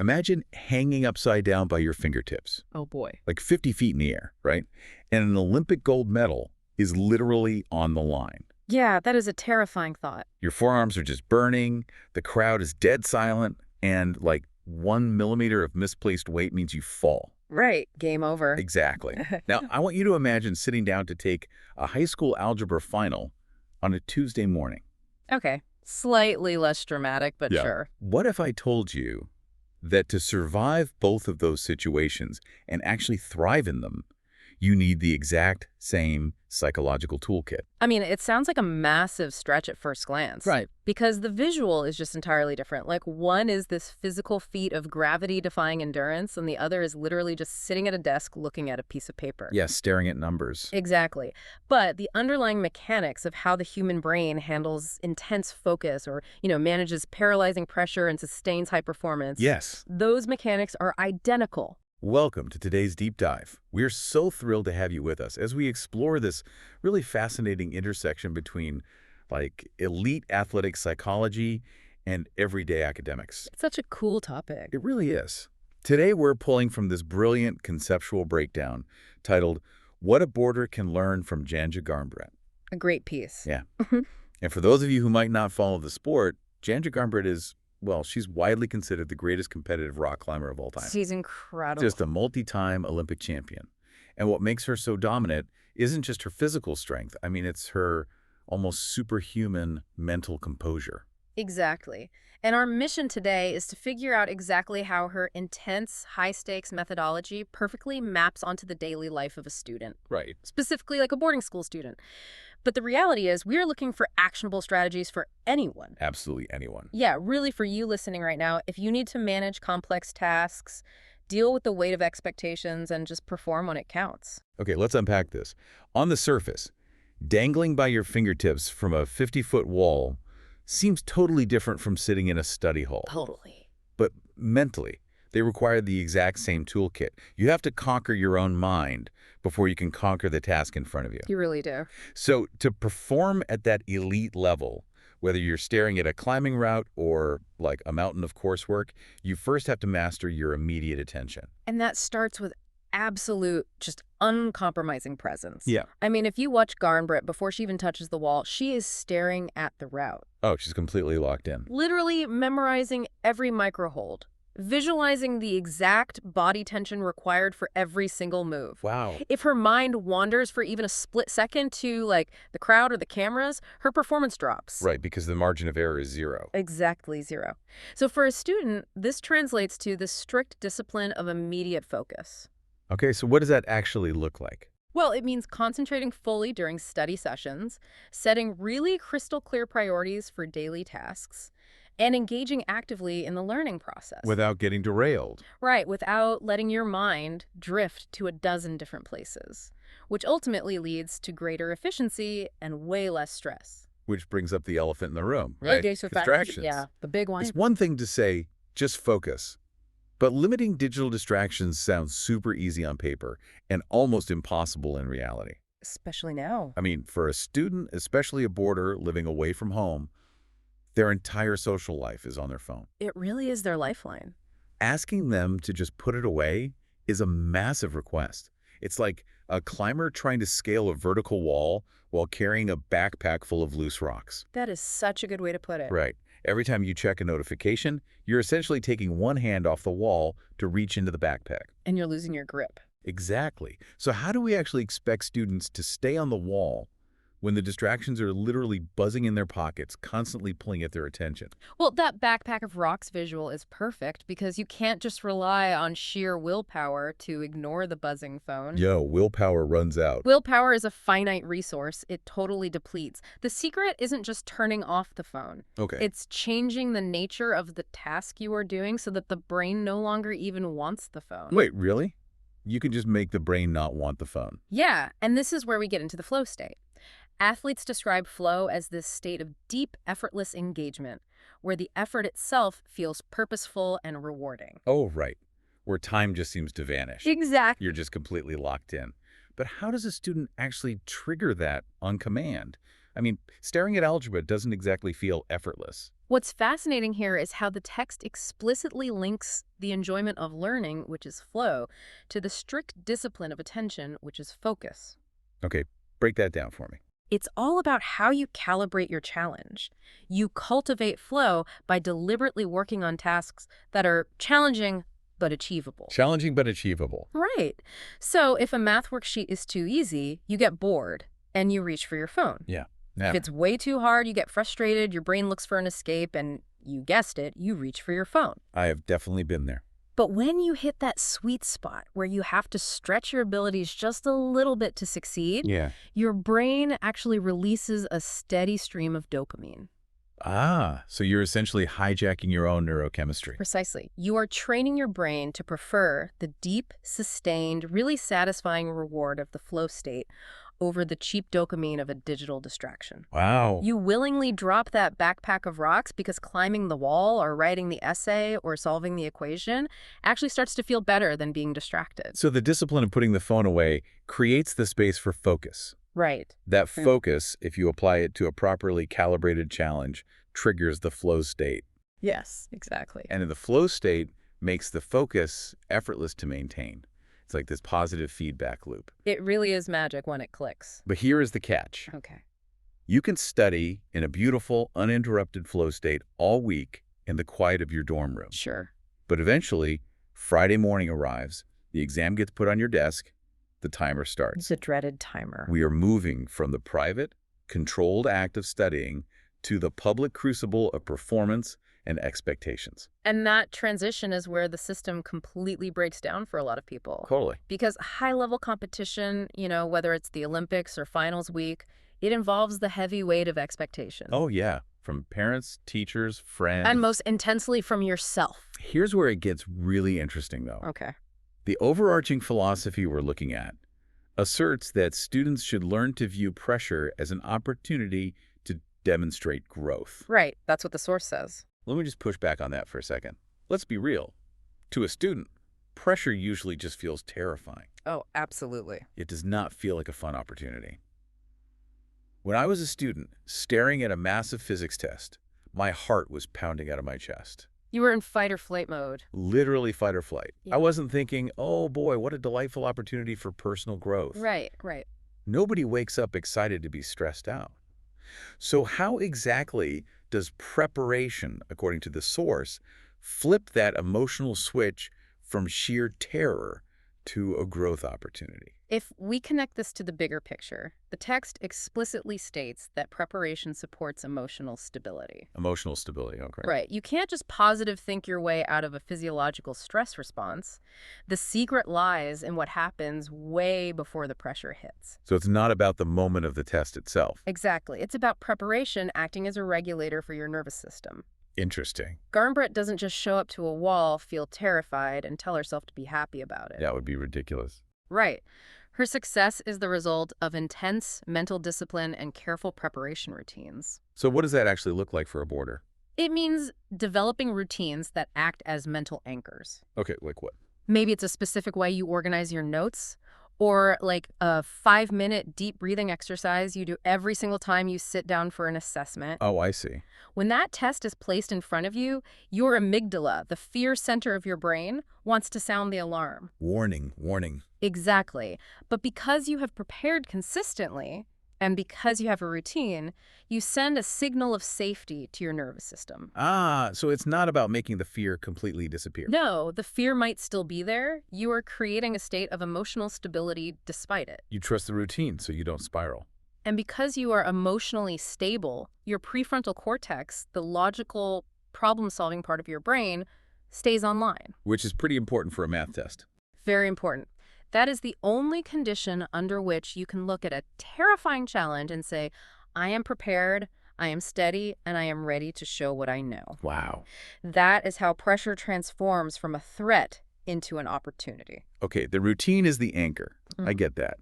Imagine hanging upside down by your fingertips, Oh boy. like 50 feet in the air, right? And an Olympic gold medal is literally on the line. Yeah, that is a terrifying thought. Your forearms are just burning, the crowd is dead silent, and like 1 millimeter of misplaced weight means you fall. Right. Game over. Exactly. Now, I want you to imagine sitting down to take a high school algebra final on a Tuesday morning. Okay. Slightly less dramatic, but sure. What if I told you that to survive both of those situations and actually thrive in them, you need the exact same psychological toolkit? I mean, it sounds like a massive stretch at first glance. Right. Because the visual is just entirely different. Like, one is this physical feat of gravity-defying endurance, and the other is literally just sitting at a desk looking at a piece of paper. Yes, staring at numbers. Exactly. But the underlying mechanics of how the human brain handles intense focus or, manages paralyzing pressure and sustains high performance. Yes. Those mechanics are identical. Welcome to today's deep dive. We're so thrilled to have you with us as we explore this really fascinating intersection between elite athletic psychology and everyday academics. It's such a cool topic. It really is. Today we're pulling from this brilliant conceptual breakdown titled What a Boarder Can Learn from Janja Garnbret. A great piece. Yeah. And for those of you who might not follow the sport, Janja Garnbret is, well, she's widely considered the greatest competitive rock climber of all time. She's incredible. Just a multi-time Olympic champion. And what makes her so dominant isn't just her physical strength. I mean, it's her almost superhuman mental composure. Exactly. And our mission today is to figure out exactly how her intense, high-stakes methodology perfectly maps onto the daily life of a student. Right. Specifically like a boarding school student. But the reality is we're looking for actionable strategies for anyone. Absolutely anyone. Yeah, really for you listening right now, if you need to manage complex tasks, deal with the weight of expectations, and just perform when it counts. Okay, let's unpack this. On the surface, dangling by your fingertips from a 50-foot wall seems totally different from sitting in a study hall. Totally. But mentally, they require the exact same toolkit. You have to conquer your own mind before you can conquer the task in front of you. You really do. So to perform at that elite level, whether you're staring at a climbing route or like a mountain of coursework, you first have to master your immediate attention. And that starts with absolute, just uncompromising presence. Yeah. I mean, if you watch Garnbret before she even touches the wall, she is staring at the route. Oh, she's completely locked in. Literally memorizing every microhold. Visualizing the exact body tension required for every single move. Wow. If her mind wanders for even a split second to, the crowd or the cameras, her performance drops. Right, because the margin of error is zero. Exactly zero. So for a student, this translates to the strict discipline of immediate focus. Okay, so what does that actually look like? Well, it means concentrating fully during study sessions, setting really crystal clear priorities for daily tasks, and engaging actively in the learning process. Without getting derailed. Right, without letting your mind drift to a dozen different places, which ultimately leads to greater efficiency and way less stress. Which brings up the elephant in the room, right? Distractions. Yeah, the big one. It's one thing to say, just focus. But limiting digital distractions sounds super easy on paper and almost impossible in reality. Especially now. I mean, for a student, especially a boarder living away from home, their entire social life is on their phone. It really is their lifeline. Asking them to just put it away is a massive request. It's like a climber trying to scale a vertical wall while carrying a backpack full of loose rocks. That is such a good way to put it. Right. Every time you check a notification, you're essentially taking one hand off the wall to reach into the backpack. And you're losing your grip. Exactly. So how do we actually expect students to stay on the wall when the distractions are literally buzzing in their pockets, constantly pulling at their attention? Well, that backpack of rocks visual is perfect because you can't just rely on sheer willpower to ignore the buzzing phone. Yo, willpower runs out. Willpower is a finite resource. It totally depletes. The secret isn't just turning off the phone. Okay. It's changing the nature of the task you are doing so that the brain no longer even wants the phone. Wait, really? You can just make the brain not want the phone. Yeah, and this is where we get into the flow state. Athletes describe flow as this state of deep, effortless engagement, where the effort itself feels purposeful and rewarding. Oh, right. Where time just seems to vanish. Exactly. You're just completely locked in. But how does a student actually trigger that on command? I mean, staring at algebra doesn't exactly feel effortless. What's fascinating here is how the text explicitly links the enjoyment of learning, which is flow, to the strict discipline of attention, which is focus. Okay, break that down for me. It's all about how you calibrate your challenge. You cultivate flow by deliberately working on tasks that are challenging but achievable. Challenging but achievable. Right. So if a math worksheet is too easy, you get bored and you reach for your phone. Yeah. If it's way too hard, you get frustrated, your brain looks for an escape, and you guessed it, you reach for your phone. I have definitely been there. But when you hit that sweet spot where you have to stretch your abilities just a little bit to succeed, your brain actually releases a steady stream of dopamine. Ah, so you're essentially hijacking your own neurochemistry. Precisely. You are training your brain to prefer the deep, sustained, really satisfying reward of the flow state over the cheap dopamine of a digital distraction. Wow. You willingly drop that backpack of rocks because climbing the wall or writing the essay or solving the equation actually starts to feel better than being distracted. So the discipline of putting the phone away creates the space for focus. Right. That focus, if you apply it to a properly calibrated challenge, triggers the flow state. Yes, exactly. And in the flow state makes the focus effortless to maintain. It's like this positive feedback loop. It really is magic when it clicks. But here is the catch. Okay. You can study in a beautiful, uninterrupted flow state all week in the quiet of your dorm room. Sure. But eventually, Friday morning arrives, the exam gets put on your desk, the timer starts. It's a dreaded timer. We are moving from the private, controlled act of studying to the public crucible of performance and expectations. And that transition is where the system completely breaks down for a lot of people. Totally. Because high-level competition, whether it's the Olympics or finals week, it involves the heavy weight of expectation. Oh, yeah. From parents, teachers, friends. And most intensely from yourself. Here's where it gets really interesting, though. Okay. The overarching philosophy we're looking at asserts that students should learn to view pressure as an opportunity to demonstrate growth. Right. That's what the source says. Let me just push back on that for a second. Let's be real. To a student, pressure usually just feels terrifying. Oh, absolutely. It does not feel like a fun opportunity. When I was a student, staring at a massive physics test, my heart was pounding out of my chest. You were in fight or flight mode. Literally fight or flight. Yeah. I wasn't thinking, oh boy, what a delightful opportunity for personal growth. Right, right. Nobody wakes up excited to be stressed out. So how exactly does preparation, according to the source, flip that emotional switch from sheer terror to a growth opportunity? If we connect this to the bigger picture, the text explicitly states that preparation supports emotional stability. Emotional stability, okay. Right. You can't just positive think your way out of a physiological stress response. The secret lies in what happens way before the pressure hits. So it's not about the moment of the test itself. Exactly. It's about preparation acting as a regulator for your nervous system. Interesting. Garnbret doesn't just show up to a wall, feel terrified, and tell herself to be happy about it. That would be ridiculous. Right. Her success is the result of intense mental discipline and careful preparation routines. So what does that actually look like for a boarder? It means developing routines that act as mental anchors. Okay, like what? Maybe it's a specific way you organize your notes, or like a 5-minute deep breathing exercise you do every single time you sit down for an assessment. Oh, I see. When that test is placed in front of you, your amygdala, the fear center of your brain, wants to sound the alarm. Warning, warning. Exactly. But because you have prepared consistently, and because you have a routine, you send a signal of safety to your nervous system. Ah, so it's not about making the fear completely disappear. No, the fear might still be there. You are creating a state of emotional stability despite it. You trust the routine so you don't spiral. And because you are emotionally stable, your prefrontal cortex, the logical problem-solving part of your brain, stays online. Which is pretty important for a math test. Very important. That is the only condition under which you can look at a terrifying challenge and say, I am prepared, I am steady, and I am ready to show what I know. Wow. That is how pressure transforms from a threat into an opportunity. Okay, the routine is the anchor. I get that.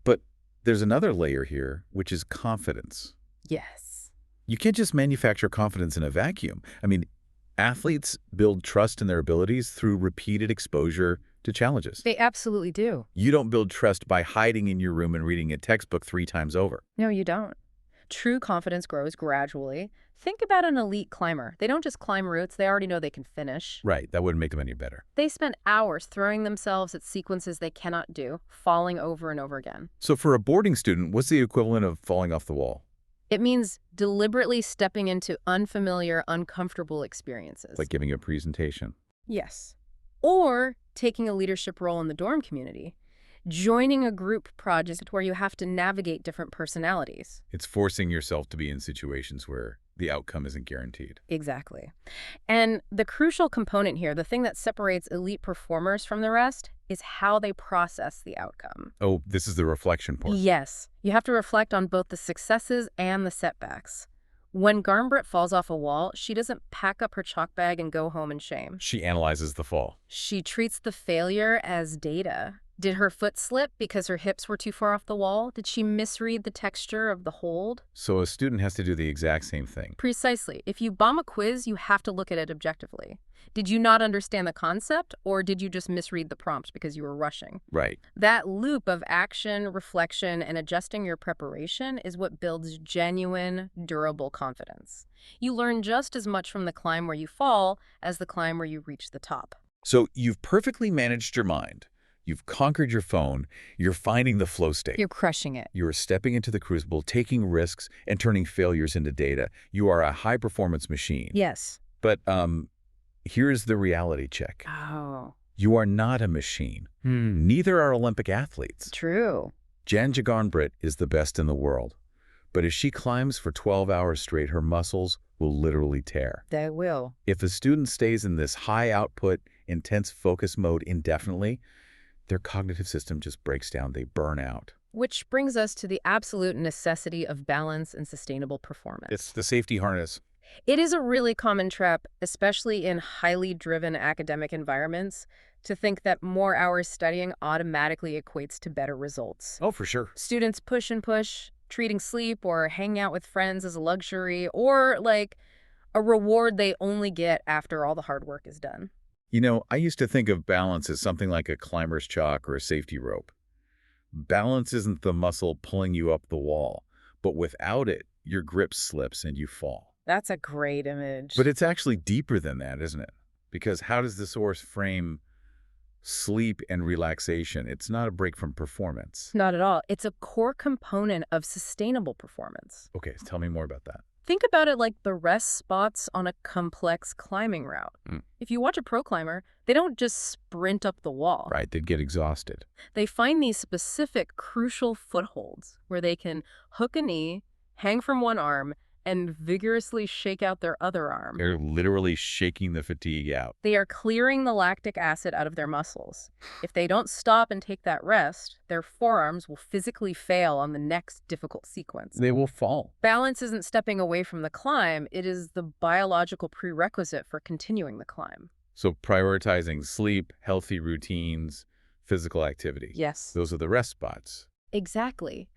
But there's another layer here, which is confidence. Yes. You can't just manufacture confidence in a vacuum. I mean, athletes build trust in their abilities through repeated exposure to challenges. They absolutely do. You don't build trust by hiding in your room and reading a textbook 3 times over. No, you don't. True confidence grows gradually. Think about an elite climber. They don't just climb routes, they already know they can finish. Right, that wouldn't make them any better. They spend hours throwing themselves at sequences they cannot do, falling over and over again. So for a boarding student, what's the equivalent of falling off the wall? It means deliberately stepping into unfamiliar, uncomfortable experiences. Like giving a presentation. Yes. Or taking a leadership role in the dorm community. Joining a group project where you have to navigate different personalities. It's forcing yourself to be in situations where the outcome isn't guaranteed. Exactly. And the crucial component here, the thing that separates elite performers from the rest, is how they process the outcome. Oh, this is the reflection part. Yes. You have to reflect on both the successes and the setbacks. When Garnbret falls off a wall, she doesn't pack up her chalk bag and go home in shame. She analyzes the fall. She treats the failure as data. Did her foot slip because her hips were too far off the wall? Did she misread the texture of the hold? So a student has to do the exact same thing. Precisely. If you bomb a quiz, you have to look at it objectively. Did you not understand the concept, or did you just misread the prompt because you were rushing? Right. That loop of action, reflection, and adjusting your preparation is what builds genuine, durable confidence. You learn just as much from the climb where you fall as the climb where you reach the top. So you've perfectly managed your mind. You've conquered your phone. You're finding the flow state. You're crushing it. You're stepping into the crucible, taking risks, and turning failures into data. You are a high-performance machine. Yes. But here's the reality check. Oh. You are not a machine. Neither are Olympic athletes. True. Janja Garnbret is the best in the world. But as she climbs for 12 hours straight, her muscles will literally tear. They will. If a student stays in this high-output, intense focus mode indefinitely, their cognitive system just breaks down. They burn out. Which brings us to the absolute necessity of balance and sustainable performance. It's the safety harness. It is a really common trap, especially in highly driven academic environments, to think that more hours studying automatically equates to better results. Oh, for sure. Students push and push, treating sleep or hanging out with friends as a luxury or like a reward they only get after all the hard work is done. You know, I used to think of balance as something like a climber's chalk or a safety rope. Balance isn't the muscle pulling you up the wall, but without it, your grip slips and you fall. That's a great image. But it's actually deeper than that, isn't it? Because how does the source frame sleep and relaxation? It's not a break from performance. Not at all. It's a core component of sustainable performance. Okay, tell me more about that. Think about it like the rest spots on a complex climbing route. If you watch a pro climber, they don't just sprint up the wall. Right, they'd get exhausted. They find these specific, crucial footholds where they can hook a knee, hang from one arm, and vigorously shake out their other arm. They're literally shaking the fatigue out. They are clearing the lactic acid out of their muscles. If they don't stop and take that rest, their forearms will physically fail on the next difficult sequence. They will fall. Balance isn't stepping away from the climb, it is the biological prerequisite for continuing the climb. So prioritizing sleep, healthy routines, physical activity. Yes. Those are the rest spots. Exactly.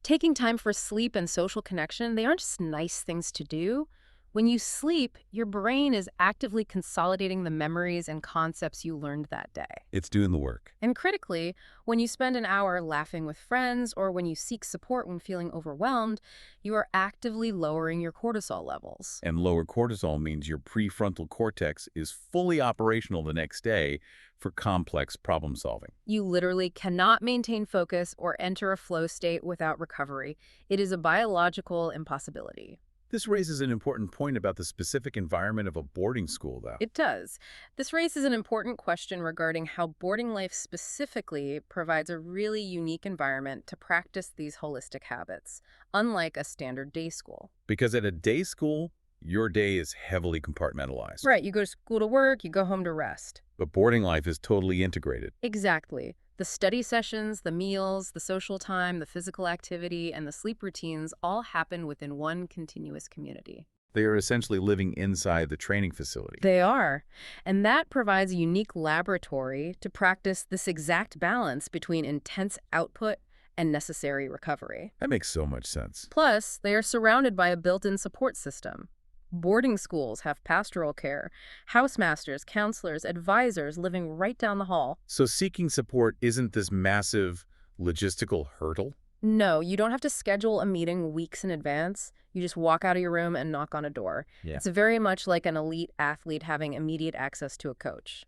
Taking time for sleep and social connection, they aren't just nice things to do. When you sleep, your brain is actively consolidating the memories and concepts you learned that day. It's doing the work. And critically, when you spend an hour laughing with friends or when you seek support when feeling overwhelmed, you are actively lowering your cortisol levels. And lower cortisol means your prefrontal cortex is fully operational the next day for complex problem solving. You literally cannot maintain focus or enter a flow state without recovery. It is a biological impossibility. This raises an important point about the specific environment of a boarding school, though. It does. This raises an important question regarding how boarding life specifically provides a really unique environment to practice these holistic habits, unlike a standard day school. Because at a day school, your day is heavily compartmentalized. Right, you go to school to work, you go home to rest. But boarding life is totally integrated. Exactly. The study sessions, the meals, the social time, the physical activity, and the sleep routines all happen within one continuous community. They are essentially living inside the training facility. They are. And that provides a unique laboratory to practice this exact balance between intense output and necessary recovery. That makes so much sense. Plus, they are surrounded by a built-in support system. Boarding schools have pastoral care, housemasters, counselors, advisors living right down the hall. So seeking support isn't this massive logistical hurdle? No, you don't have to schedule a meeting weeks in advance. You just walk out of your room and knock on a door. Yeah. It's very much like an elite athlete having immediate access to a coach.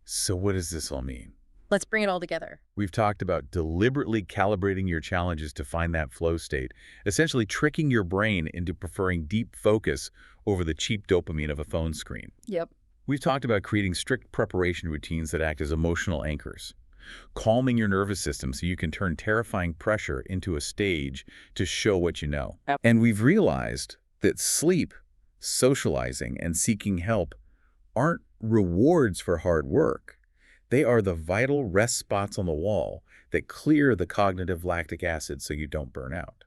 So what does this all mean? Let's bring it all together. We've talked about deliberately calibrating your challenges to find that flow state, essentially tricking your brain into preferring deep focus over the cheap dopamine of a phone screen. Yep. We've talked about creating strict preparation routines that act as emotional anchors, calming your nervous system so you can turn terrifying pressure into a stage to show what you know. Yep. And we've realized that sleep, socializing, and seeking help aren't rewards for hard work. They are the vital rest spots on the wall that clear the cognitive lactic acid so you don't burn out.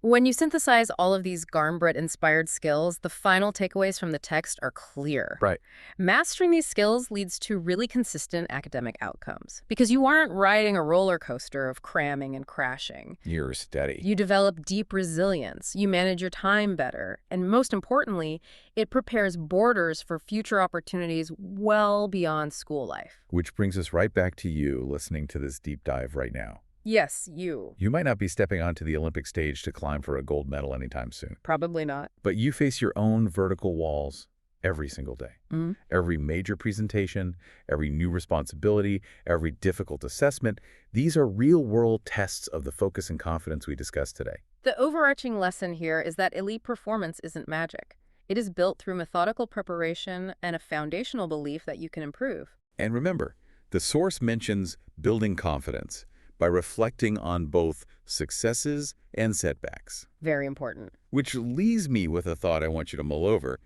When you synthesize all of these Garnbret-inspired skills, the final takeaways from the text are clear. Right. Mastering these skills leads to really consistent academic outcomes because you aren't riding a roller coaster of cramming and crashing. You're steady. You develop deep resilience, you manage your time better, and most importantly, it prepares borders for future opportunities well beyond school life. Which brings us right back to you listening to this deep dive right now. Yes, you. You might not be stepping onto the Olympic stage to climb for a gold medal anytime soon, Probably not. but you face your own vertical walls every single day. Mm. Every major presentation, every new responsibility, every difficult assessment, these are real-world tests of the focus and confidence we discussed today. The overarching lesson here is that elite performance isn't magic. It is built through methodical preparation and a foundational belief that you can improve. And remember, the source mentions building confidence by reflecting on both successes and setbacks. Very important. Which leaves me with a thought I want you to mull over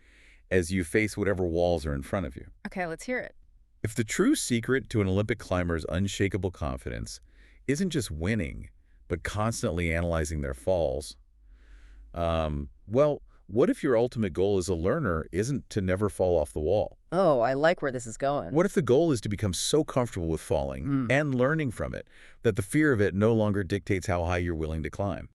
as you face whatever walls are in front of you. Okay, let's hear it. If the true secret to an Olympic climber's unshakable confidence isn't just winning, but constantly analyzing their falls, well, what if your ultimate goal as a learner isn't to never fall off the wall? Oh, I like where this is going. What if the goal is to become so comfortable with falling and learning from it that the fear of it no longer dictates how high you're willing to climb?